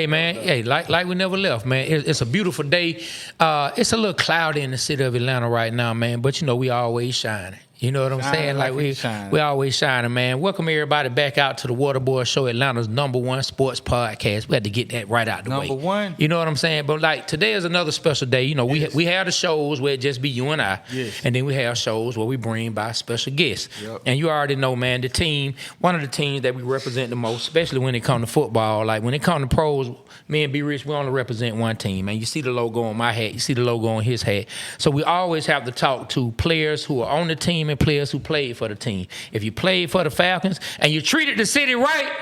Hey, man. Hey, like we never left, man. It's a beautiful day. It's a little cloudy in the city of Atlanta right now, man. But you know we always shining. You know what I'm saying? Like we always shining, man. Welcome everybody back out to the Waterboyz Show, Atlanta's #1 sports podcast. We had to get that right out the way. Number one. You know what I'm saying? But like today is another special day. You know, we have the shows where it just be you and I, and then we have shows where we bring by special guests. Yep. And you already know, man, the team, one of the teams that we represent the most, especially when it comes to football. Like when it comes to pros, me and B Rich, we only represent one team. And you see the logo on my hat, you see the logo on his hat. So we always have to talk to players who are on the team and players who played for the team. If you played for the Falcons and you treated the city right,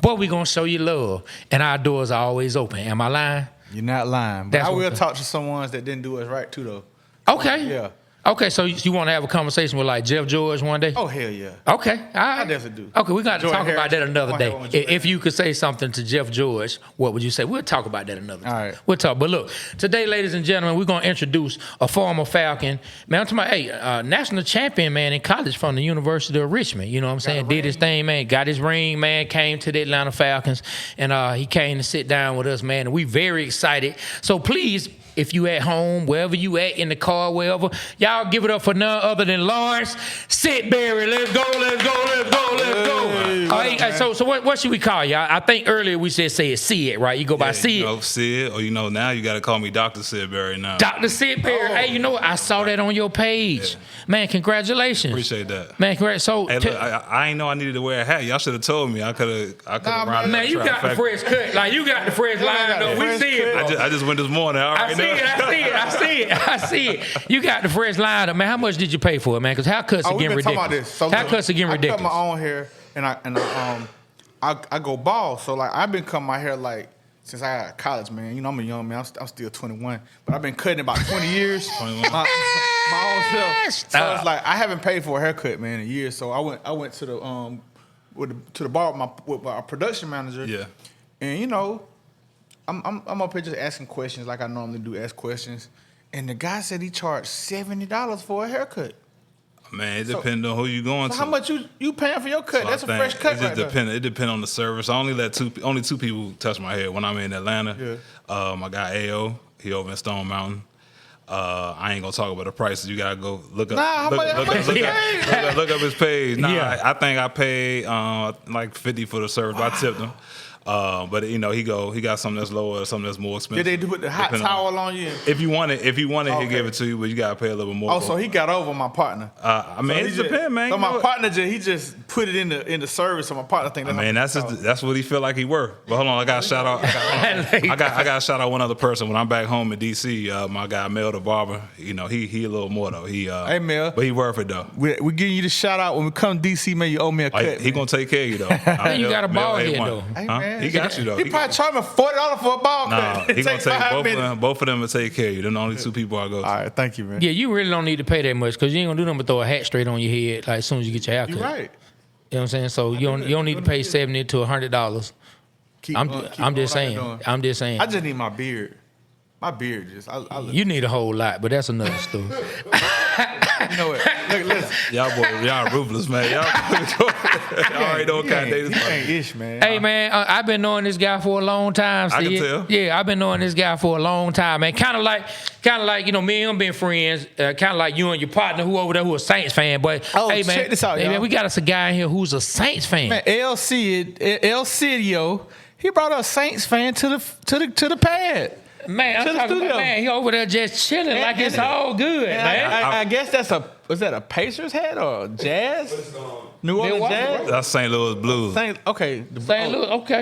boy, we gonna show you love. And our doors are always open. Am I lying? You're not lying. But I will talk to some ones that didn't do us right too, though. Okay. Yeah. Okay, so you want to have a conversation with like Jeff George one day? Oh, hell yeah. Okay, all right. I definitely do. Okay, we got to Jordan talk Harris. about that another day. If you could say something to Jeff George, what would you say? We'll talk about that another time. All right. We'll talk. But look, today, ladies and gentlemen, we're going to introduce a former Falcon. Man, I'm talking about, hey, national champion, man, in college from the University of Richmond. You know what I'm saying? Did his thing, man. Got his ring, man. Came to the Atlanta Falcons. And he came to sit down with us, man. And we very excited. So please, if you at home, wherever you at, in the car, wherever, y'all give it up for none other than Lawrence Sidbury. Let's go, let's go, let's go, let's go. Hey, so what should we call y'all? I think earlier we said say it Sid, right? You go by Sid. You know, Sid, or now you got to call me Dr. Sidbury now. Dr. Sidbury. Hey, you know what? I saw that on your page. Yeah. Man, congratulations. Appreciate that. Man, congrats. So, hey, look, I ain't know I needed to wear a hat. Y'all should have told me. I could have rounded man, you got the fresh cut. Like, you got the fresh line up. We see it, bro. I just went this morning. I see it. You got the fresh line up, man. How much did you pay for it, man? Because haircuts are getting ridiculous. Haircuts are getting ridiculous. I cut my own hair, and I go bald. So like I've been cutting my hair like since I got out of college, man. You know I'm a young man. I'm still 21, but I've been cutting about 20 years. 21. My own self. So it's like I haven't paid for a haircut, man, in a year. So I went to the bar with my production manager. Yeah. And you know, I'm up here just asking questions like I normally do, ask questions. And the guy said he charged $70 for a haircut. Man, it depends on who you going to. How much you paying for your cut? That's a fresh cut right there. It depends on the service. I only two people touch my hair when I'm in Atlanta. Yeah. My guy AO, he over in Stone Mountain. I ain't gonna talk about the prices. You gotta go look up. Look up his page. I think I paid like $50 for the service. But I tipped him. But you know, he got something that's lower, something that's more expensive. Did they put the hot towel on you? If you want it, he'll give it to you, but you gotta pay a little bit more. Oh, so he got over my partner. I mean, it depends, man. So my partner he just put it in the service. So my partner think that's what he feel like he worth. But hold on, I got to shout out. I got to shout out one other person. When I'm back home in DC, my guy Mel the barber. You know, he a little more though. Hey Mel, but he worth it though. We giving you the shout out when we come to DC, man. You owe me a cut. He gonna take care of you though. You got a ball head though. Hey, man. He got you though. He probably charge me $40 for a ball cut. He gonna take both of them will take care of you. They're the only two people I go to. All right, thank you, man. Yeah, you really don't need to pay that much because you ain't gonna do nothing but throw a hat straight on your head like as soon as you get your haircut. You're right. You know what I'm saying? So you don't need to pay $70 to $100. I'm just saying. I just need my beard. My beard just. You need a whole lot, but that's another story. You know what? Look, listen. Y'all ruthless, man. Y'all already know what kind of day this is. Ain't ish, man. Hey, man, I've been knowing this guy for a long time. I can tell. Yeah, I've been knowing this guy for a long time, man. Kind of like you know, me and him been friends. Kind of like you and your partner who over there who a Saints fan. But hey, man, check this out, y'all. Man, we got us a guy in here who's a Saints fan. Man, El Cidio, he brought a Saints fan to the pad. Man, I'm talking about, man, he over there just chilling like it's all good, man. I guess was that a Pacers hat or a Jazz? New Orleans Jazz? That's St. Louis Blues. St. Louis, okay.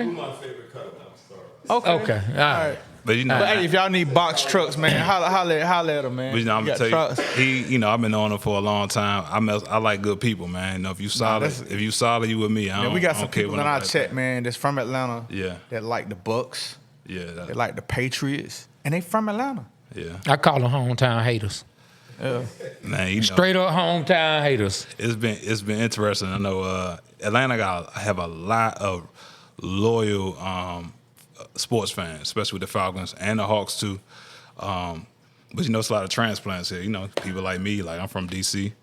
My favorite cut. Okay, all right. But you know, hey, if y'all need box trucks, man, holla at him, man. But you know, I'm gonna tell you, I've been on him for a long time. I like good people, man. You know, if you solid, you with me. We got some people in our chat, man, that's from Atlanta. Yeah. That like the Bucks. Yeah. They like the Patriots, and they from Atlanta. Yeah. I call them hometown haters. Yeah. Man, you know, straight up hometown haters. It's been interesting. I know Atlanta have a lot of loyal sports fans, especially with the Falcons and the Hawks too. But you know, it's a lot of transplants here. You know, people like me, like I'm from DC,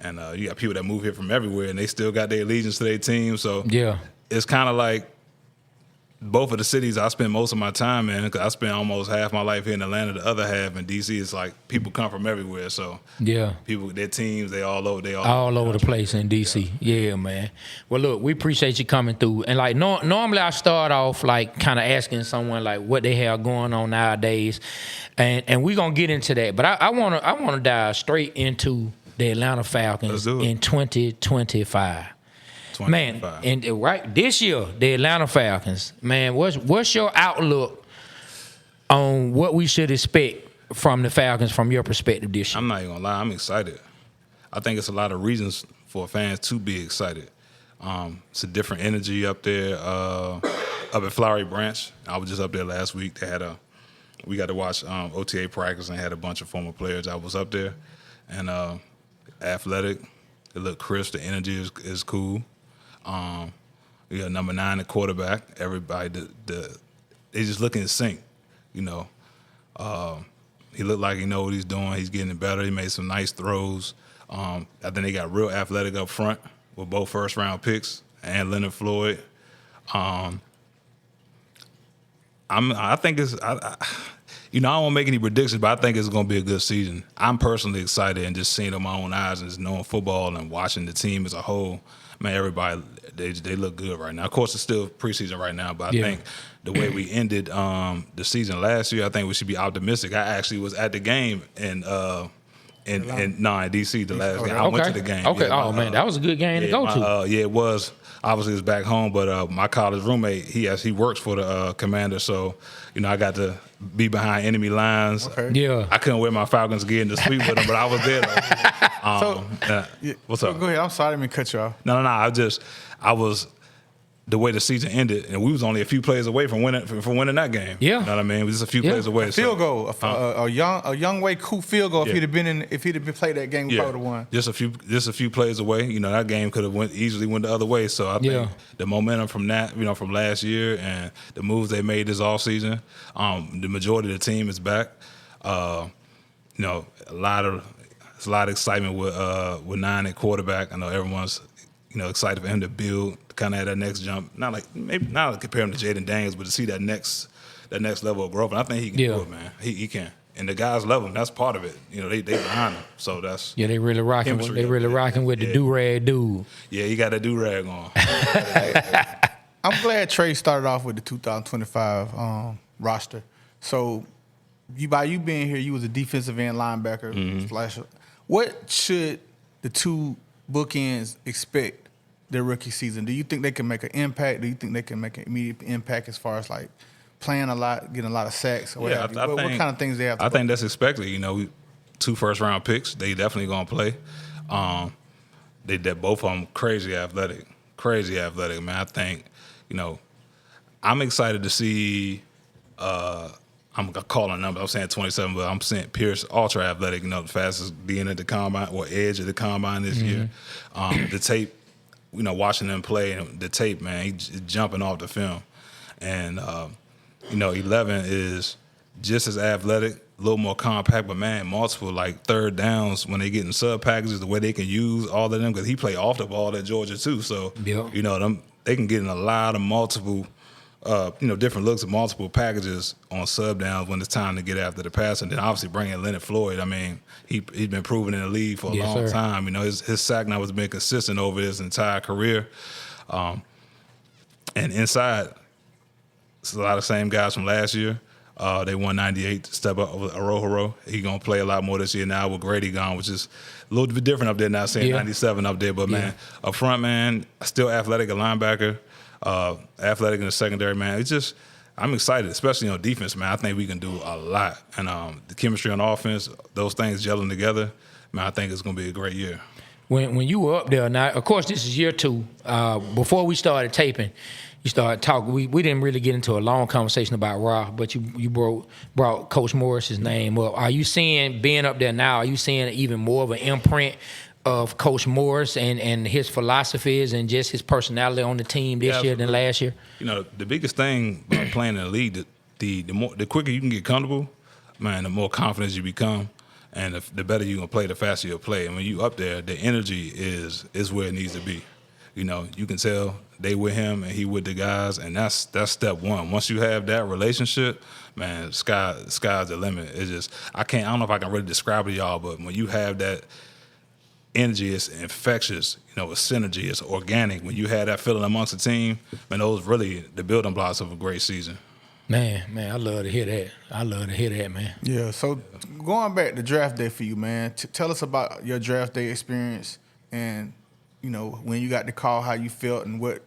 and you got people that move here from everywhere, and they still got their allegiance to their team. So yeah, it's kind of like both of the cities I spend most of my time in, because I spent almost half my life here in Atlanta, the other half in DC. It's like people come from everywhere, so Yeah. people, their teams, they all over, All over the place in DC. Yeah, man. Well, look, we appreciate you coming through. And like normally I start off like kind of asking someone like what they have going on nowadays, and we're gonna get into that. But I wanna dive straight into the Atlanta Falcons in 2025. Man, and right this year, the Atlanta Falcons, man, what's your outlook on what we should expect from the Falcons from your perspective this year? I'm not even gonna lie, I'm excited. I think it's a lot of reasons for fans to be excited. It's a different energy up there, up at Flowery Branch. I was just up there last week. We got to watch OTA practice and had a bunch of former players. I was up there, and athletic. It looked crisp. The energy is cool. We got number 9 at quarterback. Everybody, they just looking in sync. You know, he looked like he know what he's doing. He's getting better. He made some nice throws. I think they got real athletic up front with both first-round picks and Leonard Floyd. I think it's. I don't want to make any predictions, but I think it's going to be a good season. I'm personally excited, and just seeing it with my own eyes and just knowing football and watching the team as a whole. Man, everybody, they look good right now. Of course, it's still preseason right now, but I think the way we ended the season last year, I think we should be optimistic. I actually was at the game in DC the last game. I went to the game. Okay. Yeah, man, that was a good game to go to. Yeah, it was. Obviously, it was back home, but my college roommate, he works for the Commander, so I got to be behind enemy lines. Okay. Yeah, I couldn't wear my Falcons gear in the suite with them, but I was there. What's up? Go ahead. I'm sorry, I didn't mean to cut you off. No. I was the way the season ended, and we was only a few plays away from winning that game. Yeah, you know what I mean? We was just a few plays away. Field goal, a young way cool field goal. If he'd have been played that game, we probably would have won. Just a few plays away. That game could have easily went the other way. So I think the momentum from that, from last year, and the moves they made this offseason, the majority of the team is back. A lot of excitement with 9 at quarterback. I know everyone's excited for him to build, kind of at that next jump. Not to compare him to Jaden Daniels, but to see that next level of growth. And I think he can do it, man. He can. And the guys love him. That's part of it. They behind him. So that's they really rocking. They really rocking with the do-rag dude. Yeah, he got a do-rag on. I'm glad Trey started off with the 2025 roster. So by you being here, you was a defensive end linebacker. Mm-hmm. What should the two bookends expect their rookie season? Do you think they can make an impact? Do you think they can make an immediate impact as far as like playing a lot, getting a lot of sacks? Or what kind of things they have to I think that's expected. 2 first-round picks, they definitely going to play. They both of them crazy athletic, man. I think, I'm excited to see I'm calling a number. I'm saying 27, but I'm saying Pierce, ultra athletic, the fastest being at the combine or edge of the combine this year. The tape, watching them play, the tape, man, he's jumping off the film. And, 11 is just as athletic, a little more compact, but, man, multiple, like, third downs when they get in sub packages, the way they can use all of them, because he played off the ball at Georgia, too. So, they can get in a lot of multiple different looks at multiple packages on sub downs when it's time to get after the pass. And then obviously bringing Leonard Floyd, I mean, he's been proven in the league for a long time. His sack number has been consistent over his entire career. And inside, it's a lot of same guys from last year. They won 98 to step up over Arohoro. He's going to play a lot more this year now with Grady gone, which is a little bit different up there now, saying 97 up there. But, man, up front, man, still athletic, a linebacker. Athletic in the secondary, man. It's just, I'm excited, especially on defense, man. I think we can do a lot. And the chemistry on offense, those things gelling together, man, I think it's going to be a great year. When you were up there, now, of course, this is year 2. Before we started taping, you started talking. We didn't really get into a long conversation about Raw, but you brought Coach Morris's name up. Are you seeing, being up there now, are you seeing even more of an imprint of Coach Morris and his philosophies and just his personality on the team this year than last year? The biggest thing about playing in the league, the quicker you can get comfortable, man, the more confident you become, and the better you're going to play, the faster you'll play. And when you up there, the energy is where it needs to be. you know, you can tell they with him and he with the guys, and that's step one. Once you have that relationship, man, sky's the limit. It's just I don't know if I can really describe it to y'all, but when you have that energy, it's infectious, you know, it's synergy, it's organic. When you have that feeling amongst the team, man, those really the building blocks of a great season. Man, I love to hear that. Man. Yeah. So going back to draft day for you, man, tell us about your draft day experience and, you know, when you got the call, how you felt and what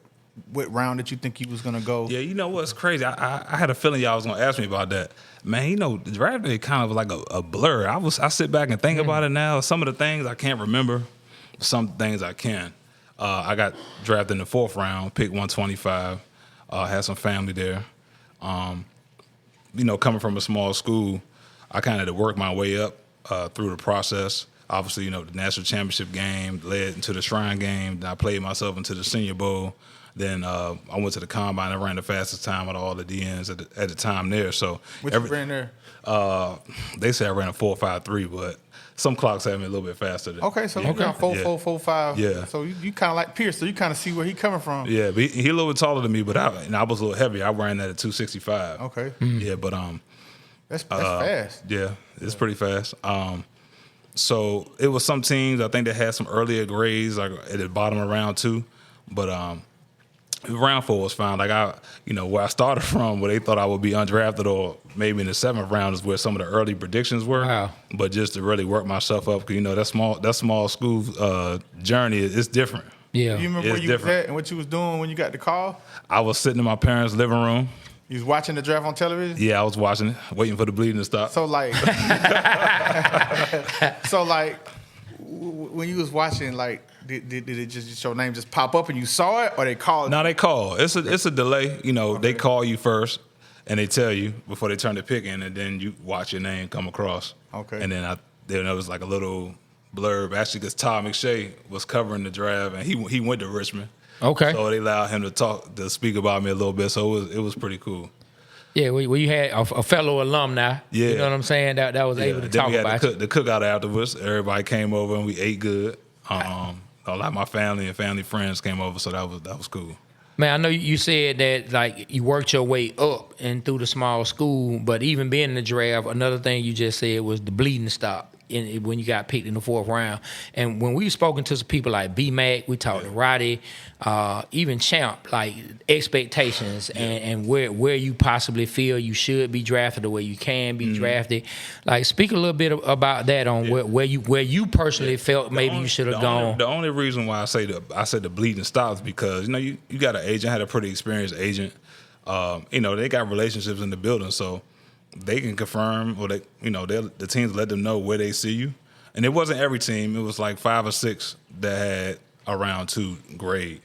round did you think you was gonna go? Yeah, you know what's crazy? I had a feeling y'all was gonna ask me about that. Man, you know, the draft day kind of like a blur. I sit back and think about it now. Some of the things I can't remember, some things I can. I got drafted in the 4th round, pick 125. Had some family there. You know, coming from a small school, I kind of had to work my way up through the process. Obviously, you know, the national championship game led into the Shrine game. Then I played myself into the Senior Bowl. Then I went to the combine. I ran the fastest time out of all the DNs at the time there. So What you ran there? They say I ran a 4.53, but some clocks have me a little bit faster. Okay, so you got 4.45. Yeah. So you kind of like Pierce, so you kind of see where he coming from. Yeah, but he a little bit taller than me, but I was a little heavier. I ran that at 265. Okay. Yeah, but That's fast. yeah, it's pretty fast. So it was some teams I think that had some earlier grades like at the bottom of round 2, but round 4 was fine. Like where I started from, where they thought I would be undrafted or maybe in the 7th round is where some of the early predictions were. Wow. But just to really work myself up, because you know that small school journey is different. Yeah. You remember It's where you different. was at and what you was doing when you got the call? I was sitting in my parents' living room. You was watching the draft on television? Yeah, I was watching it, waiting for the bleeding to stop. So like, when you was watching, like, did it just your name just pop up and you saw it, or they called? No, they call. It's a delay. You know, They call you first, and they tell you before they turn the pick in, and then you watch your name come across. Okay. And then there was like a little blurb, actually, because Todd McShay was covering the draft, and he went to Richmond. Okay. So they allowed him to speak about me a little bit. So it was pretty cool. Yeah, well, you had a fellow alumni. Yeah. You know what I'm saying? That was able to Then talk we had about the cookout afterwards. Everybody came over and we ate good. A lot of my family and family friends came over, so that was cool. Man, I know you said that like you worked your way up and through the small school, but even being in the draft, another thing you just said was the bleeding stop when you got picked in the 4th round. And when we've spoken to some people like B-Mac, we talked to Roddy, even Champ, like expectations and where you possibly feel you should be drafted or where you can be drafted. Like, speak a little bit about that on where you personally felt maybe you should have gone. The only reason why I said the bleeding stops because you got an agent, had a pretty experienced agent. They got relationships in the building, so they can confirm, or the teams let them know where they see you. And it wasn't every team; it was like 5 or 6 that had a round 2 grade.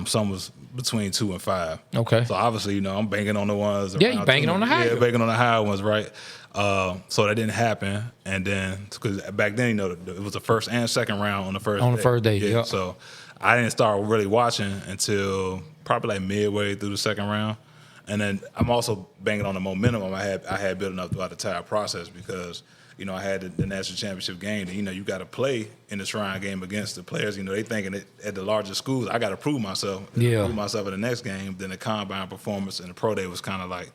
Some was between 2 and 5. Okay. So obviously, I'm banking on the ones. Yeah, you banking on the high. Yeah, banking on the higher ones, right? So that didn't happen, and then because back then, it was the first and second round on the first the first day. Yeah. So I didn't start really watching until probably like midway through the second round. And then I'm also banking on the momentum I had building up throughout the entire process because, I had the national championship game. And, you got to play in the Shrine game against the players. They thinking that at the larger schools, I got to prove myself. Yeah. Prove myself in the next game. Then the combine performance and the pro day was kind of like,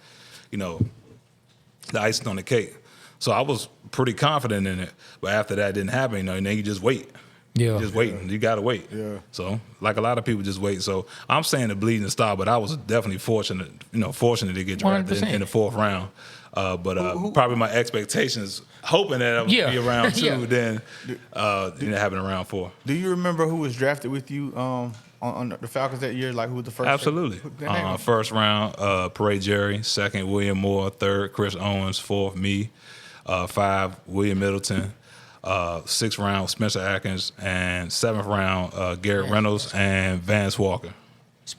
the icing on the cake. So I was pretty confident in it. But after that didn't happen, then you just wait. Yeah. Just waiting. You got to wait. Yeah. So, like a lot of people just wait. So, I'm saying the bleeding stop, but I was definitely fortunate to get drafted in the 4th round. Probably my expectations, hoping that I would be around 2, then having around 4. Do you remember who was drafted with you on the Falcons that year? Like, who was the first? Absolutely. First round, Parade Jerry. 2nd, William Moore. 3rd, Chris Owens. 4th, me. 5, William Middleton. 6th round, Spencer Atkins, and 7th round, Garrett Reynolds and Vance Walker.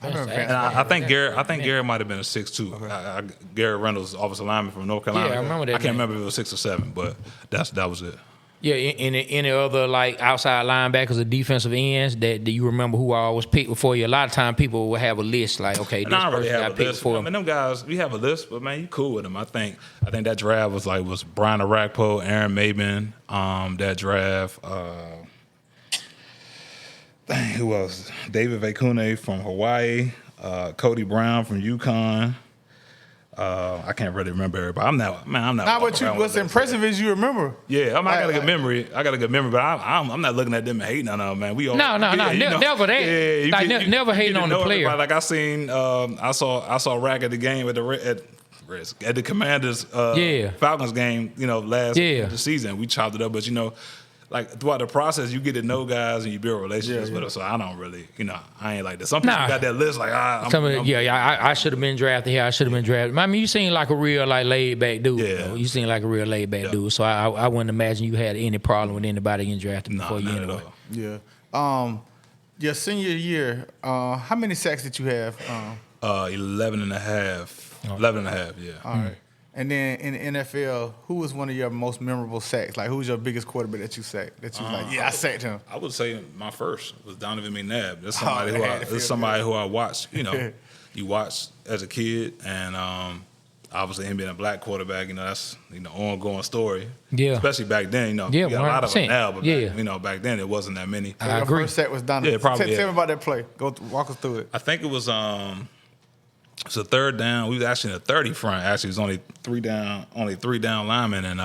And I think Garrett might have been a 6'2". Okay. Garrett Reynolds, offensive lineman from North Carolina. Yeah, I remember that. I can't remember if it was 6 or 7, but that was it. Yeah, any other like outside linebackers or defensive ends that you remember who always picked before you? A lot of times people will have a list like, okay, this person got picked before. I mean, them guys, we have a list, but man, you cool with them. I think that draft was Brian Arakpo, Aaron Maben. That draft. Dang, who else? David Vacune from Hawaii, Cody Brown from UConn. I can't really remember everybody. I'm not. Nah, what's impressive is you remember. Yeah, I got a good memory. I got a good memory, but I'm not looking at them and hating on them, man. We all No. Never that. Yeah, never hating on the player. Like I seen, I saw Rack at the game at the Commanders Falcons game. Last the season we chopped it up, but like throughout the process, you get to know guys and you build relationships with them. So I don't really, I ain't like that. Some people got that list like, I should have been drafted here. I should have been drafted. I mean, you seem like a real laid back dude. Yeah. You seem like a real laid back dude. So I wouldn't imagine you had any problem with anybody getting drafted before you anyway. Yeah. Your senior year, how many sacks did you have? 11 and a half. 11 and a half, yeah. All right. And then in the NFL, who was one of your most memorable sacks? Like, who was your biggest quarterback that you sacked? That you was like, I sacked him. I would say my first was Donovan McNabb. That's somebody who I watched. You watched as a kid, and obviously him being a black quarterback. That's ongoing story. Yeah. Especially back then. We got a lot of them now, but back then it wasn't that many. I agree. First sack was Donovan. Yeah, probably. Tell me about that play. Walk us through it. I think it was it's a third down. We was actually in the 30 front. Actually, it was only three down linemen, and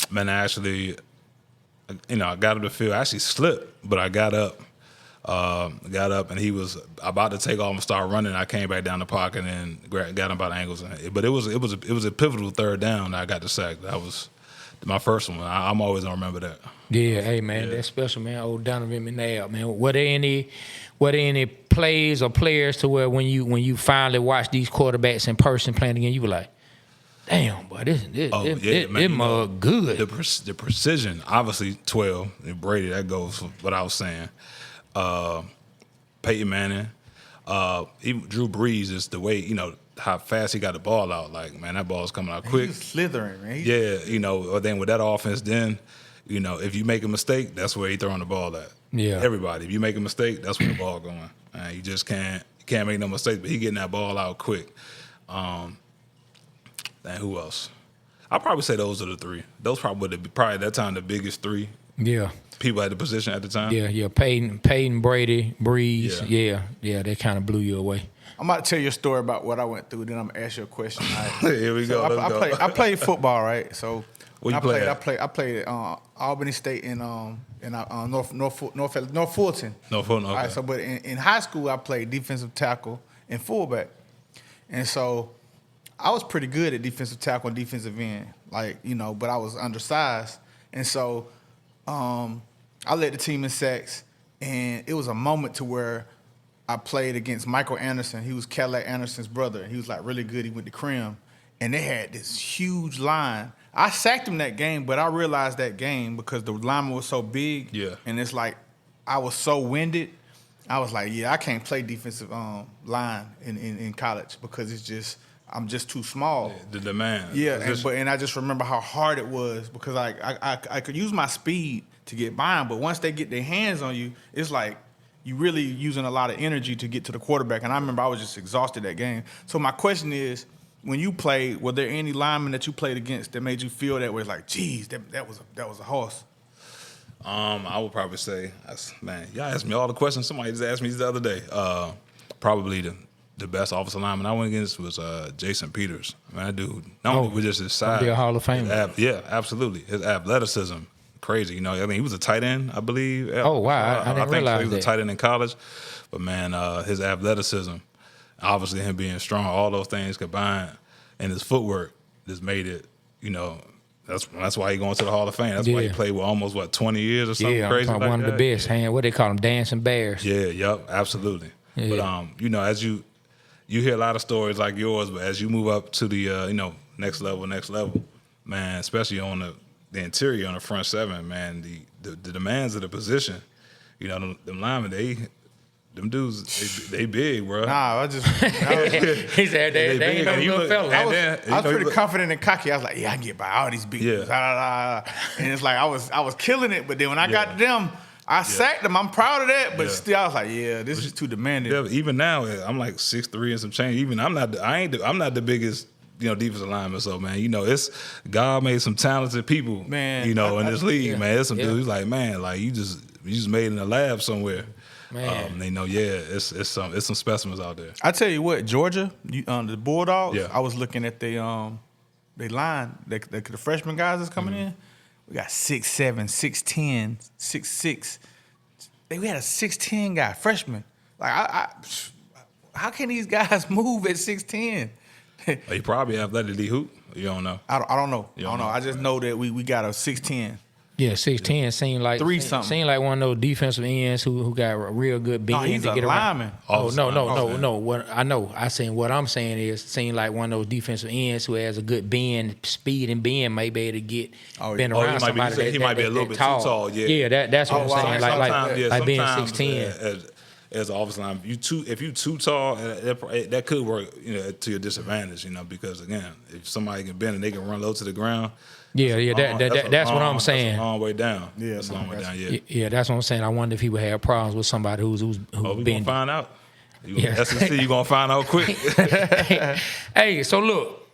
man, I actually, I got up the field. I actually slipped, but I got up, and he was about to take off and start running. I came back down the pocket and got him by the ankles. But it was a pivotal third down that I got the sack. That was my first one. I'm always gonna remember that. Yeah, hey man, that's special, man. Old Donovan McNabb, man. Were there any plays or players to where when you finally watch these quarterbacks in person playing again, you were like, damn, boy, this mug good. The precision, obviously 12. And Brady, that goes for what I was saying. Peyton Manning, even Drew Brees is the way, how fast he got the ball out. Like, man, that ball's coming out quick. He was slithering, man. Or then with that offense, then, if you make a mistake, that's where he throwing the ball at. Yeah. Everybody. If you make a mistake, that's where the ball going. You just can't make no mistake, but he getting that ball out quick. And who else? I'll probably say those are the three. Those probably at that time the biggest three. Yeah. People at the position at the time. Yeah. Peyton, Brady, Breeze. Yeah. They kind of blew you away. I'm about to tell you a story about what I went through. Then I'm gonna ask you a question. Right? Here we go. I played football, right? So what you played? I played at Albany State in North Fulton. Okay. All right, so but in high school I played defensive tackle and fullback, and so I was pretty good at defensive tackle and defensive end, but I was undersized, and so I led the team in sacks, and it was a moment to where I played against Michael Anderson. He was Cadillac Anderson's brother. He was really good. He went to Crim, and they had this huge line. I sacked him that game, but I realized that game because the lineman was so big. Yeah. And it's like I was so winded. I was like, I can't play defensive line in college because I'm just too small. Yeah, the demand. Yeah, and I just remember how hard it was because I could use my speed to get by them, but once they get their hands on you, it's like you really using a lot of energy to get to the quarterback. And I remember I was just exhausted that game. So my question is, when you played, were there any linemen that you played against that made you feel that way? Like, geez, that was a horse. I would probably say, man, y'all asked me all the questions. Somebody just asked me the other day. Probably the best offensive lineman I went against was Jason Peters. Man, that dude, not only was just his size. Be a Hall of Famer. Yeah, absolutely. His athleticism, crazy. He was a tight end, I believe. Oh, wow. I didn't realize he was a tight end in college. But, man, his athleticism, obviously him being strong, all those things combined, and his footwork just made it, that's why he going to the Hall of Fame. That's why he played with almost, 20 years or something crazy like that. One of the best. What they call them, dancing bears. Yeah, yep, absolutely. Yeah. But, as you hear a lot of stories like yours, but as you move up to the, next level, man, especially on the interior, on the front seven, man, the demands of the position, them linemen, them dudes, they big, bro. Nah, I he said they ain't no little fella. I was pretty confident and cocky. I was like, I can get by all these big dudes. And it's like I was killing it, but then when I got to them, I sacked them. I'm proud of that, but still, I was like, this is too demanding. Yeah, even now, I'm like 6'3" and some change. Even I'm not the biggest, defensive lineman. So, man, it's God made some talented people, man, in this league, man. There's some dudes like, man, like you just just made in a lab somewhere. Man. They know, it's some specimens out there. I tell you what, Georgia, the Bulldogs. Yeah. I was looking at they line, the freshman guys that's coming in. We got 6'7", 6'10", 6'6". We had a 6'10" guy, freshman. Like how can these guys move at 6'10"? He probably athletically hoop. You don't know. I don't know. You don't know. I just know that we got a 6'10". Yeah, 6'10" seemed like Three something. Seemed like one of those defensive ends who got a real good bend No, he's to a get around. lineman. Oh no. man. What I'm saying is seemed like one of those defensive ends who has a good bend, speed and bend, may be able to get bend around somebody. He might be a little bit too tall. Yeah, that's what I'm saying. Like being sometimes, 6'10". As an offensive line, if you too tall, that could work, to your disadvantage, because again, if somebody can bend and they can run low to the ground. That's what I'm saying. That's a long way down. Yeah, that's a long way down. Yeah, that's what I'm saying. I wonder if he would have problems with somebody who's we bending. gonna find out. SEC, you gonna find out quick. Hey, so look,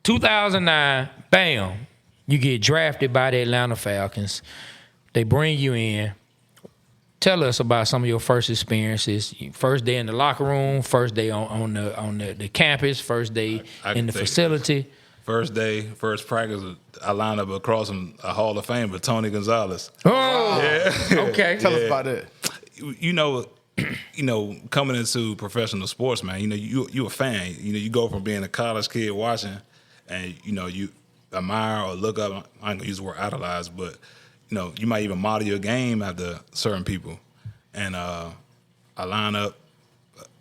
2009, bam, you get drafted by the Atlanta Falcons. They bring you in. Tell us about some of your first experiences. First day in the locker room, first day on the campus, first day in the facility. First day, first practice, I lined up across from a Hall of Famer, Tony Gonzalez. Oh, yeah. Okay. Tell us about that. Coming into professional sports, man, you a fan. You go from being a college kid watching, and you admire or look up. I ain't gonna use the word idolize, but you might even model your game after certain people. And I line up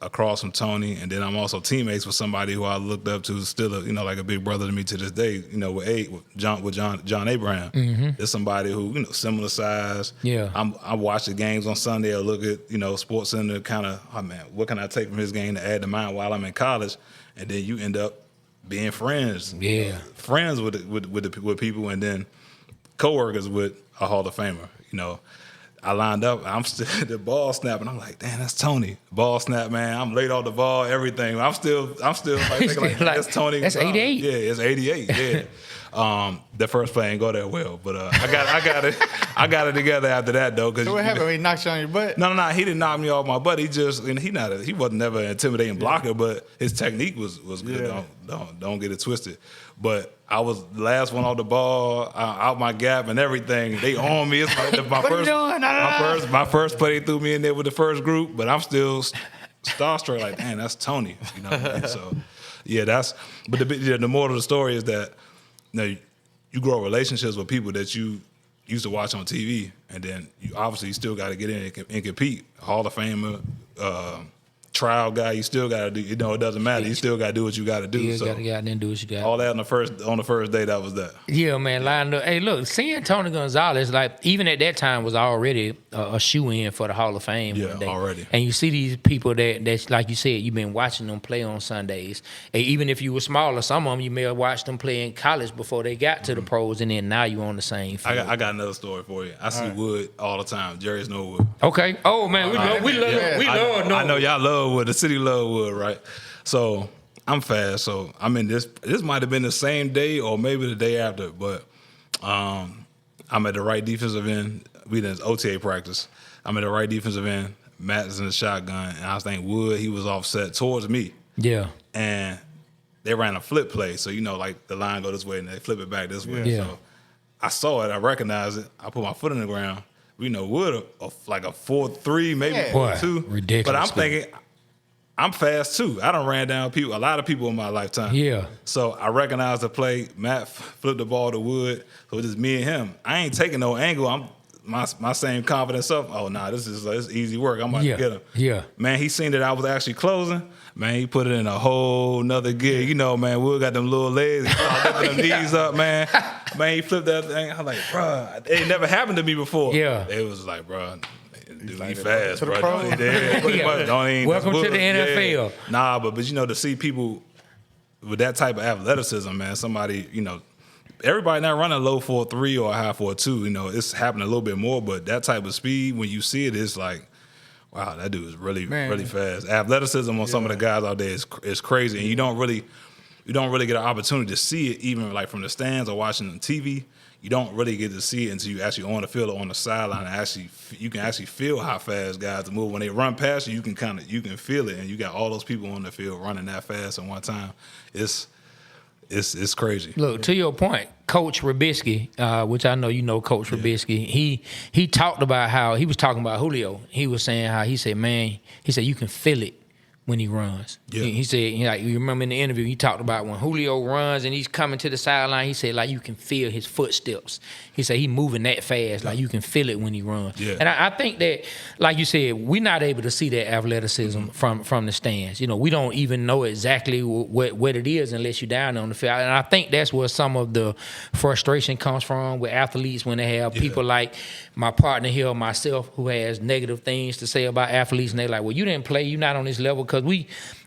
across from Tony, and then I'm also teammates with somebody who I looked up to, still like a big brother to me to this day. With John Abraham. Mm-hmm. There's somebody who similar size. Yeah. I watch the games on Sunday. I look at Sports Center, kind of, oh man, what can I take from his game to add to mine while I'm in college? And then you end up being friends. Yeah. Friends with people, and then coworkers with a Hall of Famer. I lined up. I'm still the ball snap, and I'm like, damn, that's Tony. Ball snap, man. I'm late off the ball, everything. I'm still like thinking like that's Tony. That's 88. Yeah, it's 88. Yeah. The first play ain't go that well, but I got it together after that though. Cause So what happened? He knocked you on your butt? No, he didn't knock me off my butt. He just he wasn't never an intimidating blocker, but his technique was good. Yeah. Don't get it twisted. But I was the last one off the ball, out my gap and everything. They on me. It's like my first play. They threw me in there with the first group, but I'm still starstruck. Like, man, that's Tony. So yeah, But the moral of the story is that you grow relationships with people that you used to watch on TV, and then you obviously still got to get in and compete. Hall of Famer, trial guy, you still got to do. It doesn't matter. You still got to do what you got to do. You got to get out there and do what you got. All that on the first day, that was that. Yeah, man. Lined up. Hey, look, seeing Tony Gonzalez, like even at that time, was already a shoe in for the Hall of Fame. Yeah, one day. already. And you see these people that's like you said, you've been watching them play on Sundays. And even if you were smaller, some of them you may have watched them play in college before they got to the pros, and then now you on the same field. I got another story for you. I see Wood all the time. Jerry's no Wood. Okay. Oh man, we love I know y'all love Wood. The city love Wood, right? So I'm fast. So I'm in this. This might have been the same day or maybe the day after, but I'm at the right defensive end. We did OTA practice. I'm at the right defensive end. Matt's in the shotgun, and I think Wood, he was offset towards me. Yeah. And they ran a flip play, so like the line go this way and they flip it back this way. Yeah. So I saw it, I recognized it. I put my foot in the ground. Wood like a 4.3, maybe 4.2. Ridiculous. But I'm thinking, I'm fast too. I done ran down a lot of people in my lifetime. Yeah. So I recognized the play. Matt flipped the ball to Wood. So it's just me and him. I ain't taking no angle. I'm my same confidence up. Oh, nah, this is easy work. I'm about to get him. Yeah. Man, he seen that I was actually closing. Man, he put it in a whole nother gear. Man, Wood got them little legs. He started lifting them knees up, man. Man, he flipped that thing. I was like, bro, it never happened to me before. Yeah. It was like, bro, dude, he fast, to the bro. pros. Welcome to the NFL. Yeah. Nah, but to see people with that type of athleticism, man, somebody, everybody not running a low 4.3 or a high 4.2. It's happening a little bit more, but that type of speed, when you see it, it's like, wow, that dude is really, really fast. Athleticism on some of the guys out there is crazy, and you don't really you don't really get an opportunity to see it, even like from the stands or watching on TV. You don't really get to see it until you actually on the field or on the sideline. And you can actually feel how fast guys move. When they run past you, you can feel it, and you got all those people on the field running that fast at one time. It's crazy. Look, to your point, Coach Trubisky, which I know you know Coach Trubisky, he talked about how he was talking about Julio. He was saying how he said you can feel it when he runs. Yeah. He said, you remember in the interview, he talked about when Julio runs and he's coming to the sideline, he said, like, you can feel his footsteps. He said he moving that fast, like you can feel it when he runs. Yeah. And I think that, like you said, we're not able to see that athleticism from the stands. We don't even know exactly what it is unless you're down on the field. And I think that's where some of the frustration comes from with athletes when they have people like my partner here, myself, who has negative things to say about athletes, and they're like, well, you didn't play, you're not on this level, because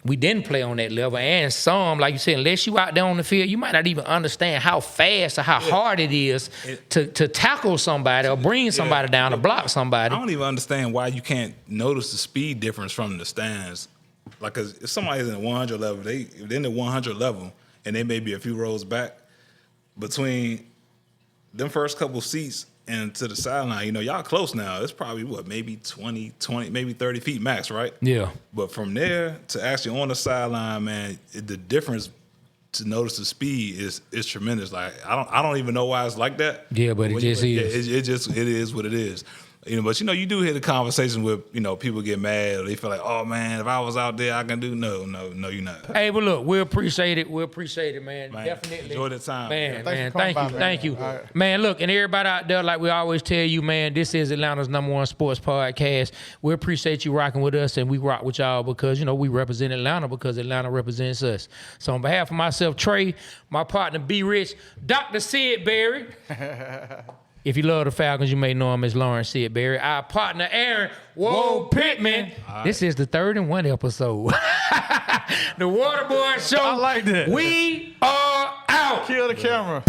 we didn't play on that level. And some, like you said, unless you out there on the field, you might not even understand how fast or how hard it is to tackle somebody or bring somebody down or block somebody. I don't even understand why you can't notice the speed difference from the stands. Like, 'cause if somebody's in the 100 level, if they're in the 100 level, and they may be a few rows back between them first couple seats and to the sideline, y'all close now. It's probably, maybe 20, maybe 30 feet max, right? Yeah. But from there to actually on the sideline, man, the difference to notice the speed is tremendous. Like, I don't even know why it's like that. Yeah, but it just is. It is what it is. But you do hear the conversation with people get mad or they feel like, oh man, if I was out there I can do. No, you're not. Hey, but look, we appreciate it, man. Definitely enjoy the time, man. Thank you. Right. Man, look, and everybody out there, like we always tell you, man, this is Atlanta's #1 sports podcast. We appreciate you rocking with us, and we rock with y'all because we represent Atlanta because Atlanta represents us. So on behalf of myself, Trey, my partner B Rich, Dr. Sidbury. If you love the Falcons, you may know him as Lawrence Sidbury. Our partner, Aaron Pittman. Right. This is the 3rd and 1 episode. The Waterboyz Show. I like that. We are out. Kill the camera.